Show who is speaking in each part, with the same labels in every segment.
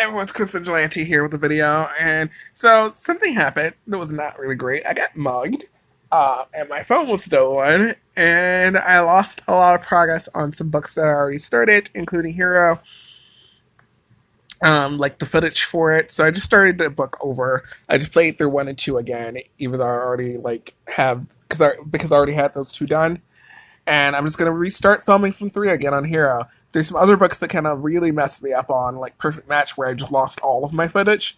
Speaker 1: Everyone's Chris Vigilante here with a video, and so something happened that was not really great. I got mugged, and my phone was stolen, and I lost a lot of progress on some books that I already started, including Hero, like the footage for it. So I just started the book over. I just played through one and two again, even though I already like have because I already had those two done, and I'm just gonna restart filming from three again on Hero. There's some other books that kind of really messed me up on, like Perfect Match, where I just lost all of my footage,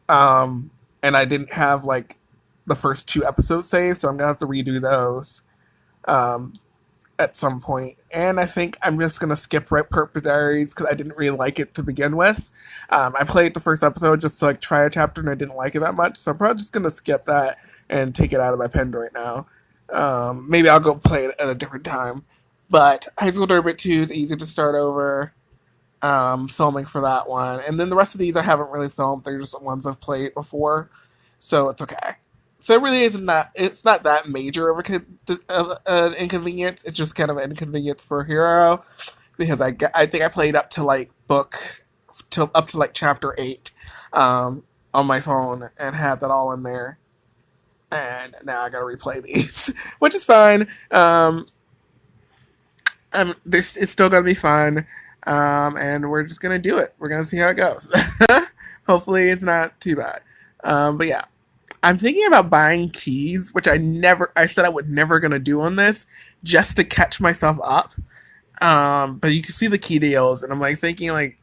Speaker 1: and I didn't have like the first two episodes saved, so I'm gonna have to redo those um, at some point. And I think I'm just gonna skip Red Purple Diaries because I didn't really like it to begin with. I played the first episode just to like try a chapter, and I didn't like it that much, so I'm probably just gonna skip that and take it out of my pen right now. Maybe I'll go play it at a different time. But High School Dirt 2 is easy to start over. Filming for that one, and then the rest of these I haven't really filmed. They're just ones I've played before, so it's okay. So it really isn't that it's not that major of an inconvenience. It's just kind of an inconvenience for Hero because I think I played up to like book till up to like chapter 8 on my phone and had that all in there, and now I gotta replay these, which is fine. This it's still gonna be fun, and we're just gonna do it. We're gonna see how it goes. Hopefully, it's not too bad. But yeah, I'm thinking about buying keys, which I said I would never gonna do on this, just to catch myself up. But you can see the key deals, and I'm like thinking like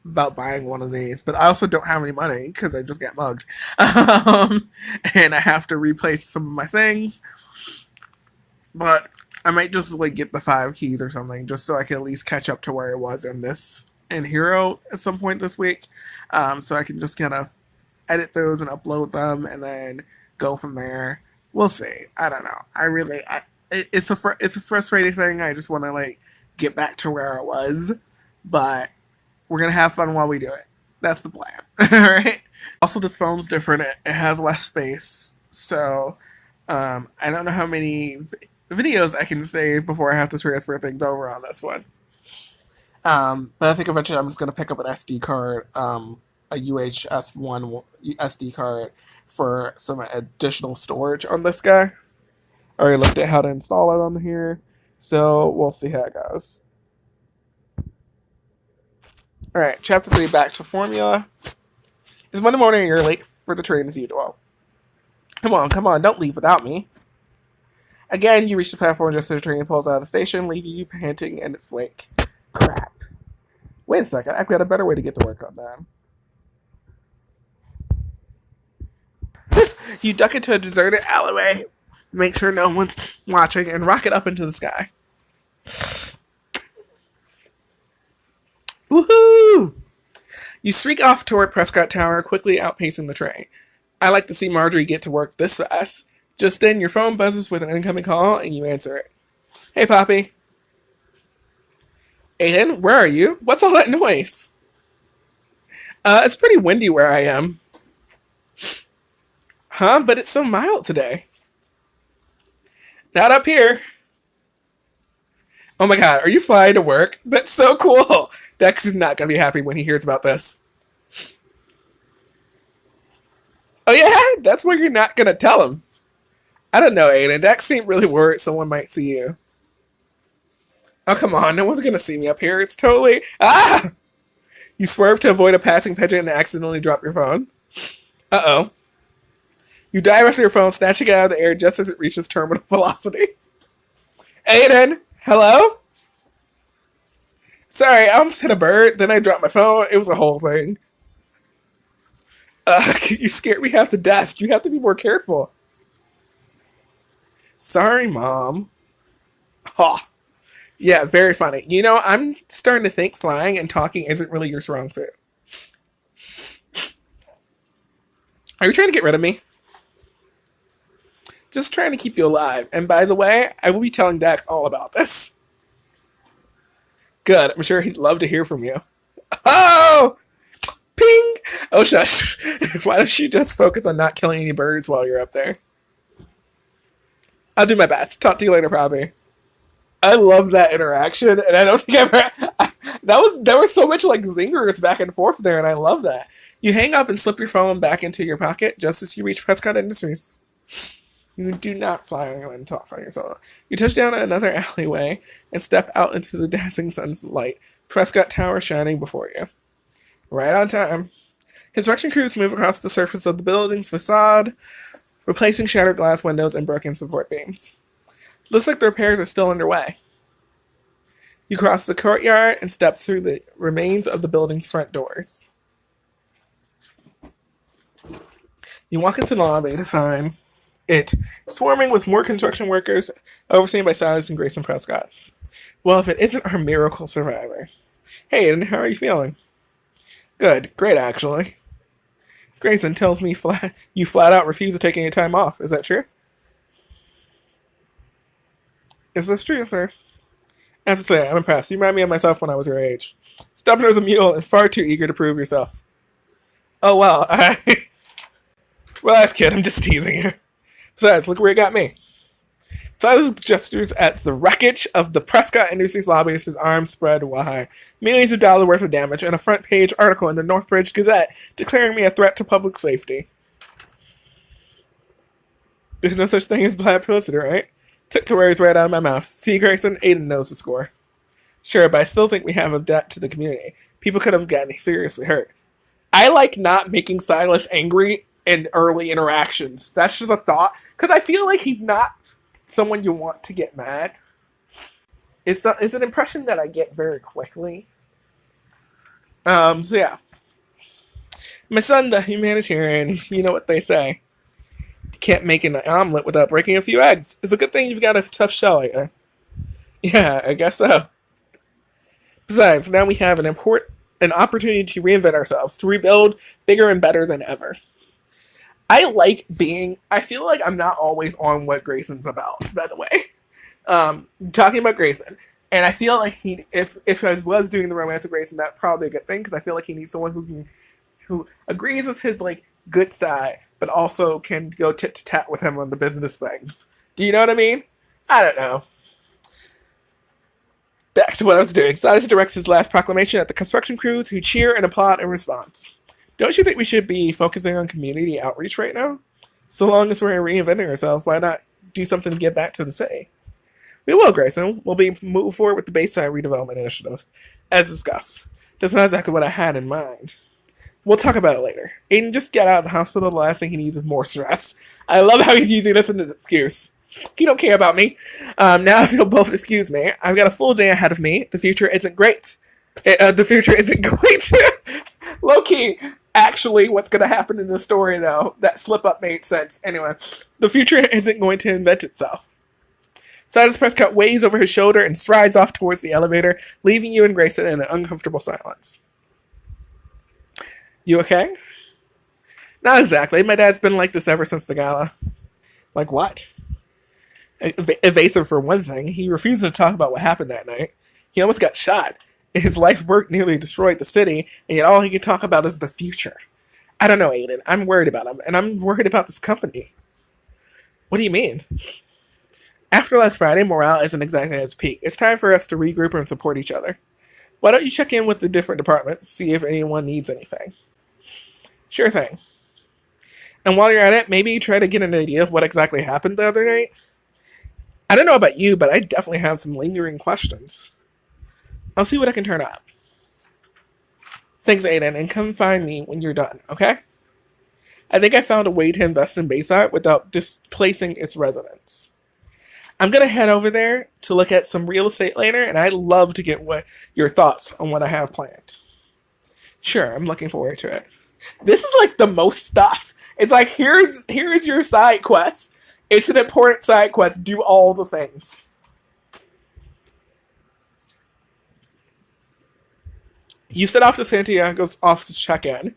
Speaker 1: about buying one of these, but I also don't have any money because I just got mugged, and I have to replace some of my things. But I might just like get the 5 keys or something, just so I can at least catch up to where I was in Hero at some point this week. So I can just kind of edit those and upload them, and then go from there. We'll see. I don't know. It's a frustrating thing. I just want to like get back to where I was, but we're gonna have fun while we do it. That's the plan. All right. Also, this phone's different. It has less space, so I don't know how many videos I can save before I have to transfer things over on this one. But I think eventually I'm just gonna pick up an SD card, a UHS-1 SD card for some additional storage on this guy. I already looked at how to install it on here, so we'll see how it goes. All right, chapter 3, back to formula. It's Monday morning and you're late for the train as usual. Come on, don't leave without me. Again, you reach the platform just as the train pulls out of the station, leaving you panting in its wake. Crap. Wait a second, I've got a better way to get to work on that. You duck into a deserted alleyway, make sure no one's watching, and rocket up into the sky. Woohoo! You streak off toward Prescott Tower, quickly outpacing the train. I like to see Marjorie get to work this fast. Just then, your phone buzzes with an incoming call, and you answer it. Hey, Poppy. Aiden, where are you? What's all that noise? It's pretty windy where I am. Huh? But it's so mild today. Not up here. Oh my god, are you flying to work? That's so cool. Dex is not going to be happy when he hears about this. Oh yeah? That's why you're not going to tell him. I don't know, Aiden. Dex seemed really worried someone might see you. Oh, come on. No one's going to see me up here. It's totally... Ah! You swerve to avoid a passing pigeon and accidentally drop your phone. Uh-oh. You dive after your phone, snatching it out of the air just as it reaches terminal velocity. Aiden! Hello? Sorry, I almost hit a bird, then I dropped my phone. It was a whole thing. You scared me half to death. You have to be more careful. Sorry, Mom. Oh, yeah, very funny. You know, I'm starting to think flying and talking isn't really your strong suit. Are you trying to get rid of me? Just trying to keep you alive. And by the way, I will be telling Dex all about this. Good. I'm sure he'd love to hear from you. Oh! Ping! Oh, shush. Why don't you just focus on not killing any birds while you're up there? I'll do my best. Talk to you later, probably. I love that interaction, and I don't think I've ever. There was so much like zingers back and forth there, and I love that. You hang up and slip your phone back into your pocket just as you reach Prescott Industries. You do not fly around and talk on your solo. You touch down at another alleyway and step out into the dancing sunlight. Prescott Tower shining before you. Right on time. Construction crews move across the surface of the building's facade, replacing shattered glass windows and broken support beams. Looks like the repairs are still underway. You cross the courtyard and step through the remains of the building's front doors. You walk into the lobby to find it swarming with more construction workers, overseen by Silas and Grayson Prescott. Well, if it isn't our miracle survivor. Hey, and how are you feeling? Good, great actually. Grayson tells me you flat out refuse to take any time off. Is that true? Is this true, sir? I have to say, I'm impressed. You remind me of myself when I was your age. Stubborn as a mule and far too eager to prove yourself. Oh, well, Relax, kid, I'm just teasing you. Besides, look where you got me. Silas gestures at the wreckage of the Prescott Industries lobby as his arms spread wide. Millions of dollars worth of damage and a front-page article in the Northbridge Gazette declaring me a threat to public safety. There's no such thing as bad publicity, right? Took the words right out of my mouth. See, Grayson, Aiden knows the score. Sure, but I still think we have a debt to the community. People could have gotten seriously hurt. I like not making Silas angry in early interactions. That's just a thought. Because I feel like he's not someone you want to get mad. It's an impression that I get very quickly. So yeah. My son, the humanitarian, you know what they say. You can't make an omelet without breaking a few eggs. It's a good thing you've got a tough shell here. Yeah, I guess so. Besides, now we have an opportunity to reinvent ourselves, to rebuild bigger and better than ever. I feel like I'm not always on what Grayson's about, by the way. Talking about Grayson. And I feel like if I was doing the romance with Grayson, that's probably a good thing, because I feel like he needs someone who agrees with his, like, good side, but also can go tit to tat with him on the business things. Do you know what I mean? I don't know. Back to what I was doing. Silas directs his last proclamation at the construction crews, who cheer and applaud in response. Don't you think we should be focusing on community outreach right now? So long as we're reinventing ourselves, why not do something to get back to the city? We will, Grayson. We'll be moving forward with the Bayside redevelopment initiative, as discussed. That's not exactly what I had in mind. We'll talk about it later. Aiden just got out of the hospital. The last thing he needs is more stress. I love how he's using this as an excuse. He don't care about me. Now I feel both excuse me. I've got a full day ahead of me. The future isn't great. The future isn't great. Low-key, actually, what's going to happen in the story, though, that slip-up made sense. Anyway, the future isn't going to invent itself. Silas Prescott waves over his shoulder and strides off towards the elevator, leaving you and Grayson in an uncomfortable silence. You okay? Not exactly. My dad's been like this ever since the gala. Like what? Evasive for one thing. He refuses to talk about what happened that night. He almost got shot. His life work nearly destroyed the city, and yet all he can talk about is the future. I don't know, Aiden. I'm worried about him, and I'm worried about this company. What do you mean? After last Friday, morale isn't exactly at its peak. It's time for us to regroup and support each other. Why don't you check in with the different departments, see if anyone needs anything? Sure thing. And while you're at it, maybe try to get an idea of what exactly happened the other night. I don't know about you, but I definitely have some lingering questions. I'll see what I can turn up. Thanks, Aiden, and come find me when you're done, okay? I think I found a way to invest in Bayside without displacing its residents. I'm going to head over there to look at some real estate later, and I'd love to get your thoughts on what I have planned. Sure, I'm looking forward to it. This is like the most stuff. It's like, here's your side quest. It's an important side quest. Do all the things. You set off to Santiago's office to check in.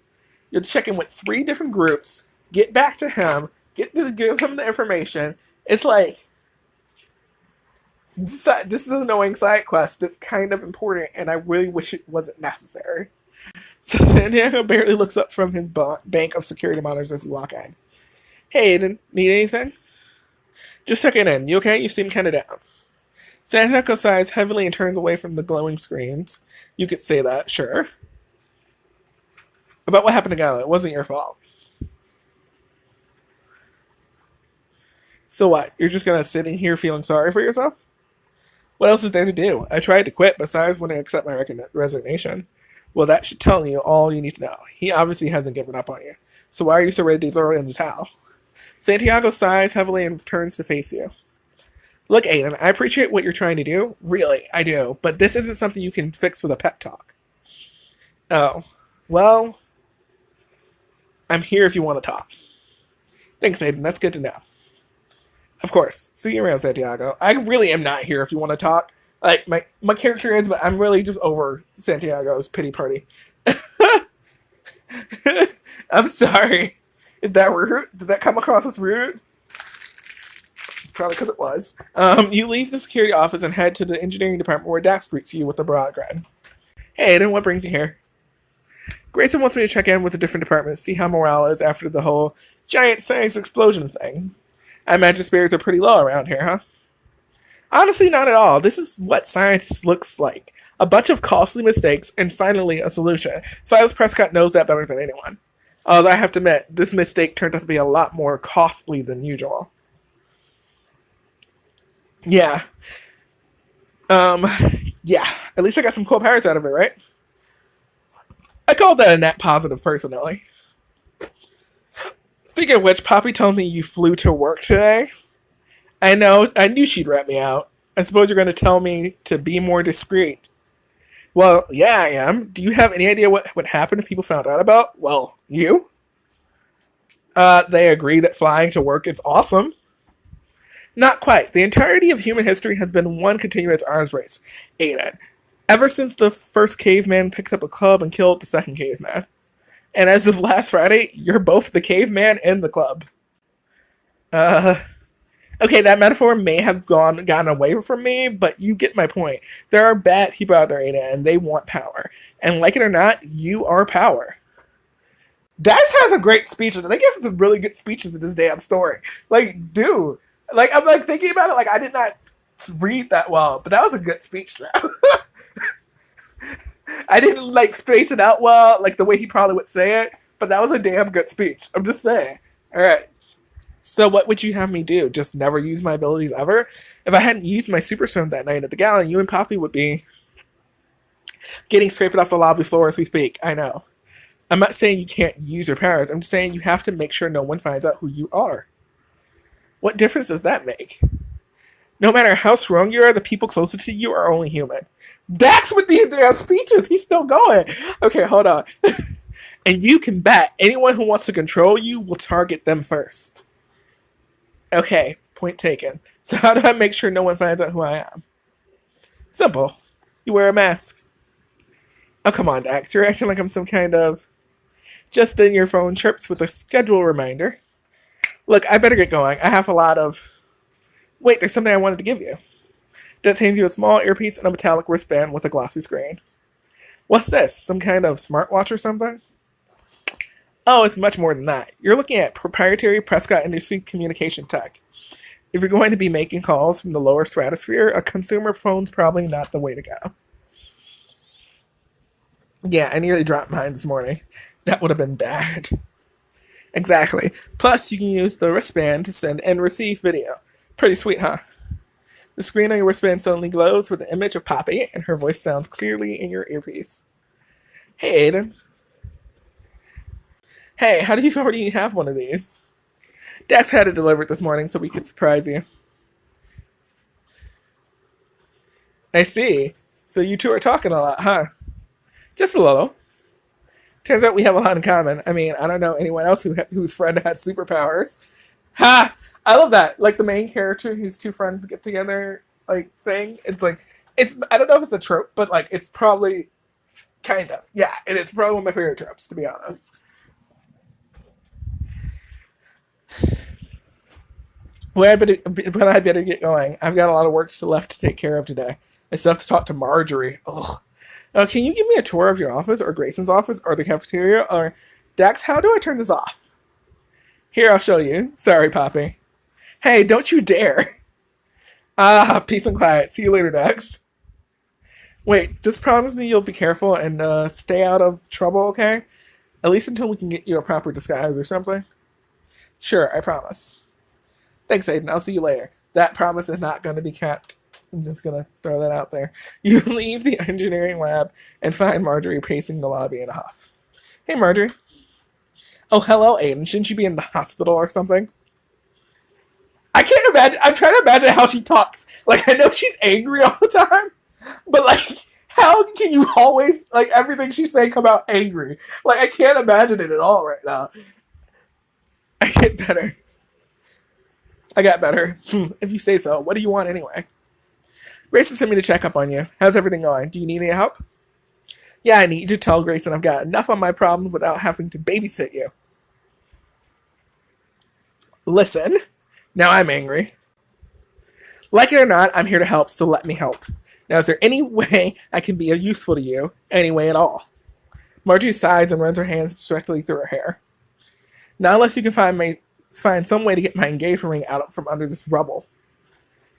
Speaker 1: You'll check in with 3 different groups. Get back to him. Give him the information. It's like, this is an annoying side quest that's kind of important, and I really wish it wasn't necessary. So Santiago barely looks up from his bank of security monitors as you walk in. Hey, Aiden, need anything? Just checking in. You okay? You seem kind of down. Santiago sighs heavily and turns away from the glowing screens. You could say that, sure. About what happened to Gala, it wasn't your fault. So what? You're just gonna sit in here feeling sorry for yourself? What else is there to do? I tried to quit, but Cyrus wouldn't accept my resignation. Well, that should tell you all you need to know. He obviously hasn't given up on you. So why are you so ready to throw in the towel? Santiago sighs heavily and turns to face you. Look, Aiden, I appreciate what you're trying to do. Really, I do. But this isn't something you can fix with a pep talk. Oh. Well, I'm here if you want to talk. Thanks, Aiden. That's good to know. Of course. See you around, Santiago. I really am not here if you want to talk. Like, my character is, but I'm really just over Santiago's pity party. I'm sorry. Is that rude? Did that come across as rude? It's probably because it was. You leave the security office and head to the engineering department where Dax greets you with a broad grin. Hey, Aiden, what brings you here? Grayson wants me to check in with the different departments, see how morale is after the whole giant science explosion thing. I imagine spirits are pretty low around here, huh? Honestly, not at all. This is what science looks like. A bunch of costly mistakes and finally a solution. Silas Prescott knows that better than anyone. Although I have to admit, this mistake turned out to be a lot more costly than usual. Yeah. Um, yeah. At least I got some cool powers out of it, right? I call that a net positive, personally. Speaking of which, Poppy told me you flew to work today. I know, I knew she'd rat me out. I suppose you're going to tell me to be more discreet. Well, yeah, I am. Do you have any idea what would happen if people found out about? Well, you? They agree that flying to work is awesome. Not quite. The entirety of human history has been one continuous arms race. Aiden. Ever since the first caveman picked up a club and killed the second caveman. And as of last Friday, you're both the caveman and the club. Okay, that metaphor may have gotten away from me, but you get my point. There are bad people out there, Ada, and they want power. And like it or not, you are power. Dax has a great speech. They give some really good speeches in this damn story. Like, dude. Like, I'm like thinking about it, like, I did not read that well, but that was a good speech, though. I didn't, like, space it out well, like, the way he probably would say it, but that was a damn good speech. I'm just saying. Alright. So what would you have me do? Just never use my abilities ever? If I hadn't used my super stone that night at the gala, you and Poppy would be getting scraped off the lobby floor as we speak. I know. I'm not saying you can't use your powers. I'm just saying you have to make sure no one finds out who you are. What difference does that make? No matter how strong you are, the people closest to you are only human. Dax with these damn speeches. He's still going. Okay, hold on. And you can bet anyone who wants to control you will target them first. Okay, point taken. So how do I make sure no one finds out who I am? Simple. You wear a mask. Oh, come on, Dax. You're acting like I'm some kind of... Just then your phone chirps with a schedule reminder. Look, I better get going. I have a lot of... Wait, there's something I wanted to give you. Dax hands you a small earpiece and a metallic wristband with a glossy screen. What's this? Some kind of smartwatch or something? Oh, it's much more than that. You're looking at proprietary Prescott Industry communication tech. If you're going to be making calls from the lower stratosphere, a consumer phone's probably not the way to go. Yeah, I nearly dropped mine this morning. That would have been bad. Exactly. Plus, you can use the wristband to send and receive video. Pretty sweet, huh? The screen on your wristband suddenly glows with the image of Poppy, and her voice sounds clearly in your earpiece. Hey, Aiden. Hey, how do you already have one of these? Dax had it delivered this morning so we could surprise you. I see. So you two are talking a lot, huh? Just a little. Turns out we have a lot in common. I mean, I don't know anyone else whose friend has superpowers. Ha! I love that. Like the main character whose two friends get together, like thing. It's like I don't know if it's a trope, but like it's probably kind of. Yeah, it is probably one of my favorite tropes, to be honest. Well, I better get going. I've got a lot of work left to take care of today. I still have to talk to Marjorie. Ugh. Can you give me a tour of your office, or Grayson's office, or the cafeteria, or... Dax, how do I turn this off? Here, I'll show you. Sorry, Poppy. Hey, don't you dare. Ah, peace and quiet. See you later, Dex. Wait, just promise me you'll be careful and stay out of trouble, okay? At least until we can get you a proper disguise or something. Sure, I promise. Thanks, Aiden. I'll see you later. That promise is not going to be kept. I'm just going to throw that out there. You leave the engineering lab and find Marjorie pacing the lobby in a huff. Hey, Marjorie. Oh, hello, Aiden. Shouldn't you be in the hospital or something? I can't imagine. I'm trying to imagine how she talks. Like, I know she's angry all the time, but, like, how can you always, like, everything she's saying come out angry? Like, I can't imagine it at all right now. I get better. I got better. If you say so. What do you want anyway? Grayson sent me to check up on you. How's everything going? Do you need any help? Yeah, I need you to tell Grayson I've got enough on my problems without having to babysit you. Listen. Now I'm angry. Like it or not, I'm here to help, so let me help. Now, is there any way I can be useful to you? Any way at all? Marjorie sighs and runs her hands directly through her hair. Not unless you can find some way to get my engagement ring out from under this rubble.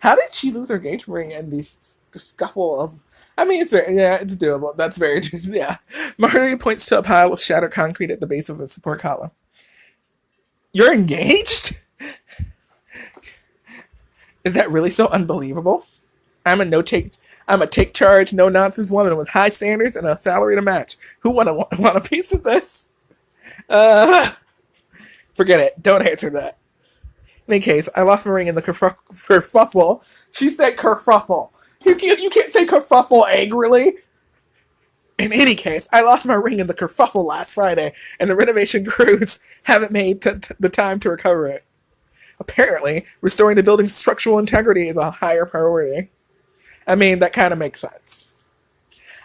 Speaker 1: How did she lose her engagement ring in this scuffle of... I mean, it's doable. That's very... Yeah. Marjorie points to a pile of shattered concrete at the base of the support column. You're engaged? Is that really so unbelievable? I'm a take charge, no nonsense woman with high standards and a salary to match. Who want a piece of this? Forget it. Don't answer that. In any case, I lost my ring in the kerfuffle. She said kerfuffle. You can't say kerfuffle angrily. In any case, I lost my ring in the kerfuffle last Friday, and the renovation crews haven't made the time to recover it. Apparently, restoring the building's structural integrity is a higher priority. I mean, that kind of makes sense.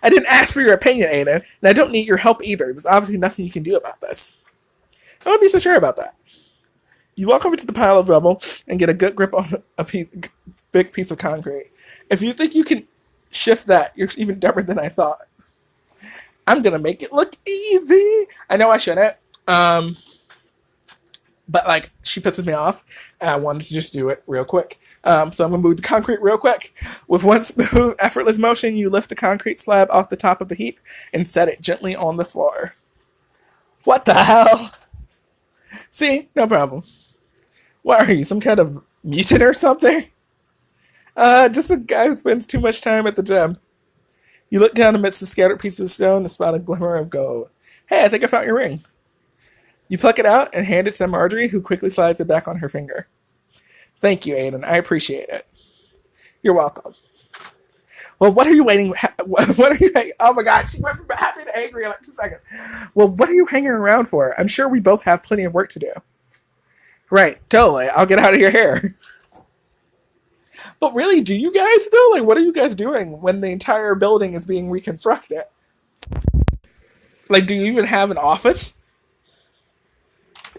Speaker 1: I didn't ask for your opinion, Aiden, and I don't need your help either. There's obviously nothing you can do about this. I don't be so sure about that. You walk over to the pile of rubble and get a good grip on big piece of concrete. If you think you can shift that, you're even dumber than I thought. I'm gonna make it look easy. I know I shouldn't. But, like, she pisses me off, and I wanted to just do it real quick. So I'm going to move the concrete real quick. With one smooth, effortless motion, you lift the concrete slab off the top of the heap and set it gently on the floor. What the hell? See? No problem. What are you, some kind of mutant or something? Just a guy who spends too much time at the gym. You look down amidst the scattered pieces of stone and spot a glimmer of gold. Hey, I think I found your ring. You pluck it out and hand it to Marjorie, who quickly slides it back on her finger. Thank you, Aiden. I appreciate it. You're welcome. Well, what are you waiting... What are you... Oh my god, she went from happy to angry in like 2 seconds. Well, what are you hanging around for? I'm sure we both have plenty of work to do. Right, totally. I'll get out of your hair. But really, do you guys, though? Like, what are you guys doing when the entire building is being reconstructed? Like, do you even have an office?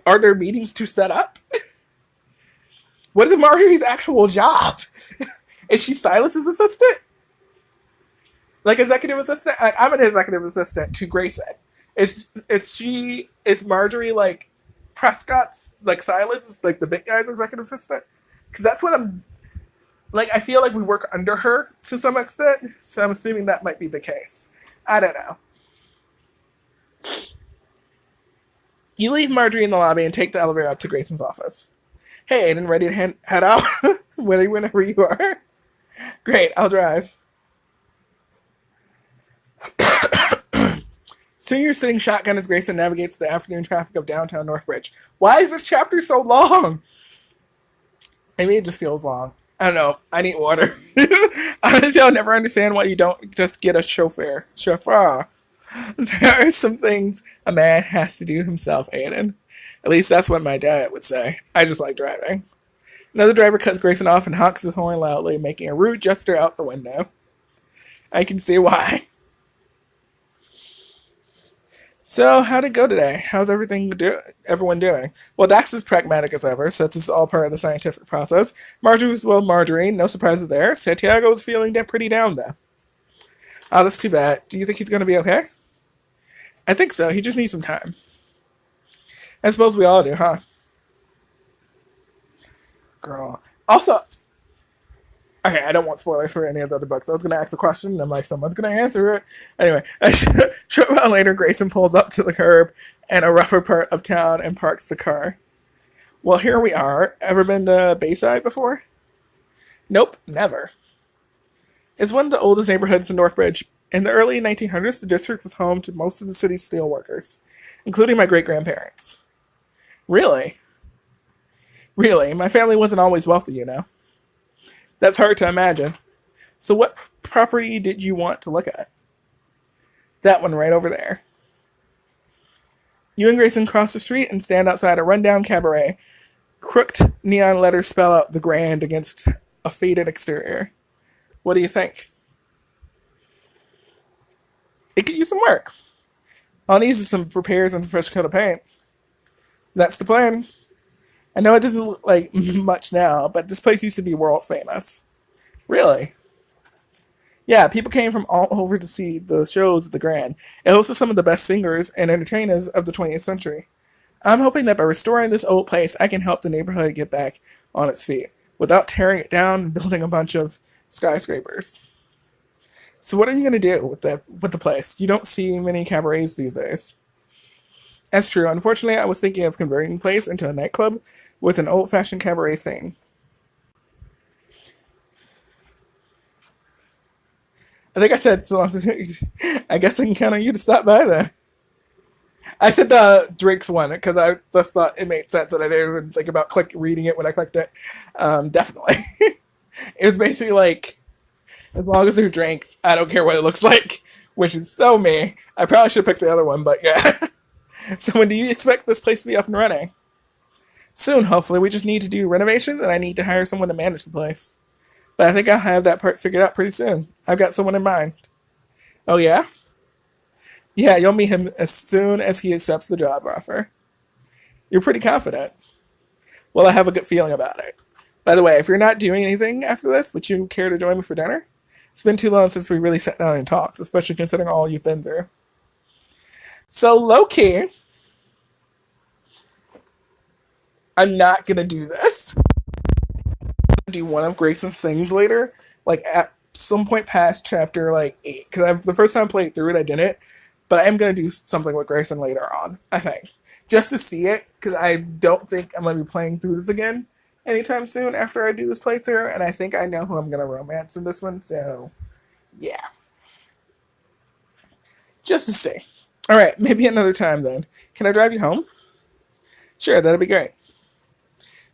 Speaker 1: Are there meetings to set up? What is Marjorie's actual job? Is she Silas's assistant? Like executive assistant? I'm an executive assistant to Grayson. Is Marjorie like Prescott's, like Silas is like the big guy's executive assistant? Because that's what I'm, like, I feel like we work under her to some extent, so I'm assuming that might be the case. I don't know. You leave Marjorie in the lobby and take the elevator up to Grayson's office. Hey, Aiden, ready to head out? Whenever you are. Great, I'll drive. Soon you're sitting shotgun as Grayson navigates the afternoon traffic of downtown Northbridge. Why is this chapter so long? Maybe it just feels long. I don't know. I need water. Honestly, I'll never understand why you don't just get a chauffeur. There are some things a man has to do himself, Aiden. At least that's what my dad would say. I just like driving. Another driver cuts Grayson off and honks his horn loudly, making a rude gesture out the window. I can see why. So, how'd it go today? How's everyone doing? Well, Dax is pragmatic as ever, since it's all part of the scientific process. Marjorie's Marjorie, no surprises there. Santiago is feeling pretty down, though. Oh, that's too bad. Do you think he's going to be okay? I think so. He just needs some time. I suppose we all do, huh? Girl. Also, Okay, I don't want spoilers for any of the other books. I was gonna ask a question, and I'm like, someone's gonna answer it. Anyway, short while later, Grayson pulls up to the curb and a rougher part of town and parks the car. Well, here we are. Ever been to Bayside before? Nope, never. It's one of the oldest neighborhoods in Northbridge. In the early 1900s, the district was home to most of the city's steelworkers, including my great grandparents. Really? Really? My family wasn't always wealthy, you know. That's hard to imagine. So, what property did you want to look at? That one right over there. You and Grayson cross the street and stand outside a rundown cabaret. Crooked neon letters spell out the grand against a faded exterior. What do you think? It could use some work. All it needs is some repairs and a fresh coat of paint. That's the plan. I know it doesn't look like much now, but this place used to be world famous. Really? Yeah, people came from all over to see the shows at the Grand. It hosted some of the best singers and entertainers of the 20th century. I'm hoping that by restoring this old place, I can help the neighborhood get back on its feet without tearing it down and building a bunch of skyscrapers. So what are you going to do with the place? You don't see many cabarets these days. That's true. Unfortunately, I was thinking of converting the place into a nightclub with an old-fashioned cabaret theme. I think I said so. I guess I can count on you to stop by then. I said the drinks one because I just thought it made sense, and I didn't even think about reading it when I clicked it. Definitely, it was basically like, as long as they're drinks, I don't care what it looks like, which is so me. I probably should have picked the other one, but yeah. So when do you expect this place to be up and running? Soon, hopefully. We just need to do renovations, and I need to hire someone to manage the place. But I think I'll have that part figured out pretty soon. I've got someone in mind. Oh yeah? Yeah, you'll meet him as soon as he accepts the job offer. You're pretty confident. Well, I have a good feeling about it. By the way, if you're not doing anything after this, would you care to join me for dinner? It's been too long since we really sat down and talked, especially considering all you've been through. So, low key, I'm not gonna do this. Do one of Grayson's things later, like at some point past chapter like 8, because the first time I played through it, I didn't. But I am gonna do something with Grayson later on, I think, just to see it, because I don't think I'm gonna be playing through this again anytime soon after I do this playthrough, and I think I know who I'm gonna romance in this one. So, yeah, just to see. All right, maybe another time then. Can I drive you home? Sure, that'd be great.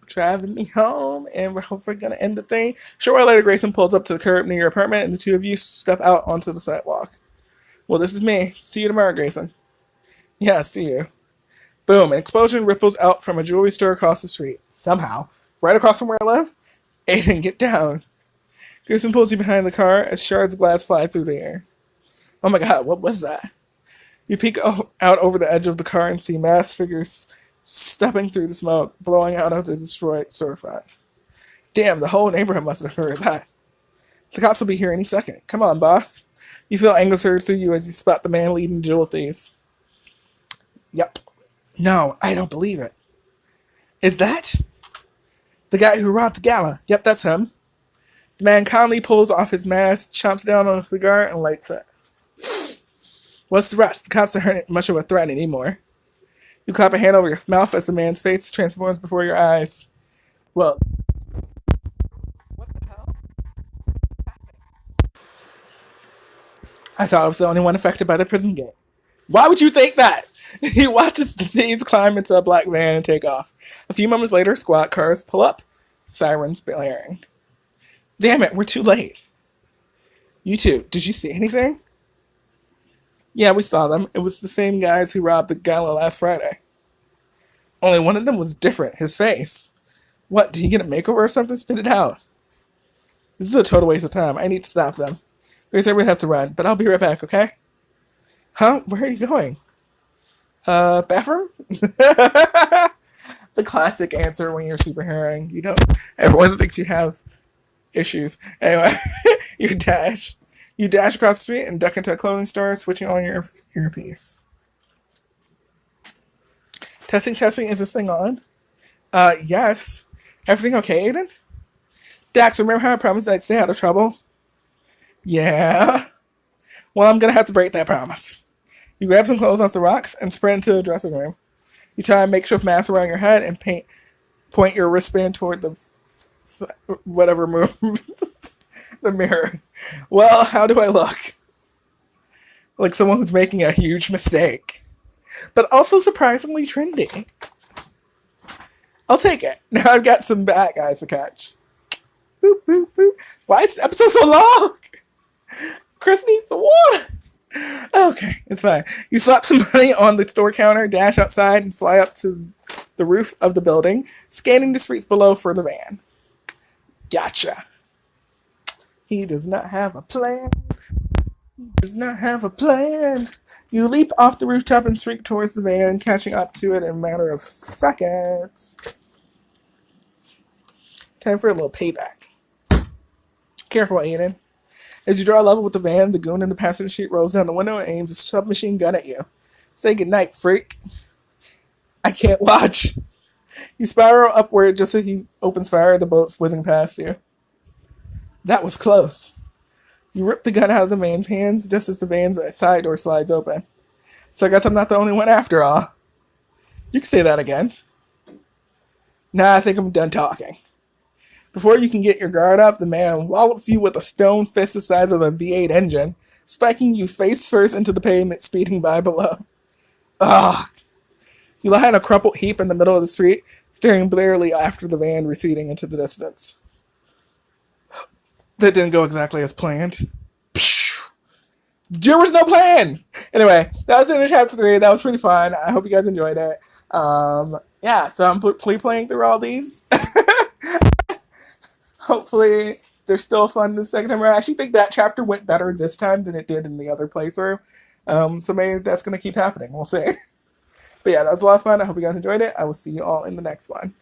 Speaker 1: Driving me home, and we're hopefully gonna end the thing. Short while later, Grayson pulls up to the curb near your apartment, and the two of you step out onto the sidewalk. Well, this is me. See you tomorrow, Grayson. Yeah, see you. Boom, an explosion ripples out from a jewelry store across the street. Somehow. Right across from where I live? Aiden, get down. Grayson pulls you behind the car as shards of glass fly through the air. Oh my god, what was that? You peek out over the edge of the car and see masked figures stepping through the smoke, blowing out of the destroyed storefront. Damn, the whole neighborhood must have heard that. The cops will be here any second. Come on, boss. You feel anger surge through you as you spot the man leading jewel thieves. Yep. No, I don't believe it. Is that the guy who robbed the gala? Yep, that's him. The man calmly pulls off his mask, chomps down on a cigar, and lights it. What's the rush? The cops aren't much of a threat anymore. You clap a hand over your mouth as the man's face transforms before your eyes. Well, I thought I was the only one affected by the prison gate. Why would you think that? He watches the thieves climb into a black van and take off. A few moments later, squad cars pull up, sirens blaring. Damn it, we're too late. You two, did you see anything? Yeah, we saw them. It was the same guys who robbed the gala last Friday. Only one of them was different, his face. What, did he get a makeover or something? Spit it out. This is a total waste of time. I need to stop them. Grace, I really have to run, but I'll be right back, okay? Huh? Where are you going? Bathroom? The classic answer when you're superheroing. You don't. Everyone thinks you have issues. Anyway, you dash. You dash across the street and duck into a clothing store, switching on your earpiece. Testing, testing. Is this thing on? Yes. Everything okay, Aiden? Dax, remember how I promised I'd stay out of trouble? Yeah. Well, I'm gonna have to break that promise. You grab some clothes off the rocks and sprint into the dressing room. You tie a makeshift mask around your head and point your wristband toward the whatever move the mirror. Well, how do I look? Like someone who's making a huge mistake, but also surprisingly trendy. I'll take it. Now I've got some bad guys to catch. Boop boop boop. Why is the episode so long? Chris needs some water. Okay, it's fine. You slap some money on the store counter, dash outside, and fly up to the roof of the building, scanning the streets below for the van. Gotcha. He does not have a plan. Does not have a plan. You leap off the rooftop and streak towards the van, catching up to it in a matter of seconds. Time for a little payback. Careful, Aiden. As you draw level with the van, the goon in the passenger seat rolls down the window and aims a submachine gun at you. Say goodnight, freak. I can't watch. You spiral upward just as he opens fire, the bullets whizzing past you. That was close. You rip the gun out of the man's hands just as the van's side door slides open. So I guess I'm not the only one after all. You can say that again. Nah, I think I'm done talking. Before you can get your guard up, the man wallops you with a stone fist the size of a V8 engine, spiking you face first into the pavement speeding by below. Ugh. You lie in a crumpled heap in the middle of the street, staring blearily after the van receding into the distance. That didn't go exactly as planned. There was no plan. Anyway, that was the end of chapter 3. That was pretty fun. I hope you guys enjoyed it. Yeah, so I'm playing through all these. Hopefully, they're still fun the second time around. I actually think that chapter went better this time than it did in the other playthrough. So maybe that's going to keep happening. We'll see. But yeah, that was a lot of fun. I hope you guys enjoyed it. I will see you all in the next one.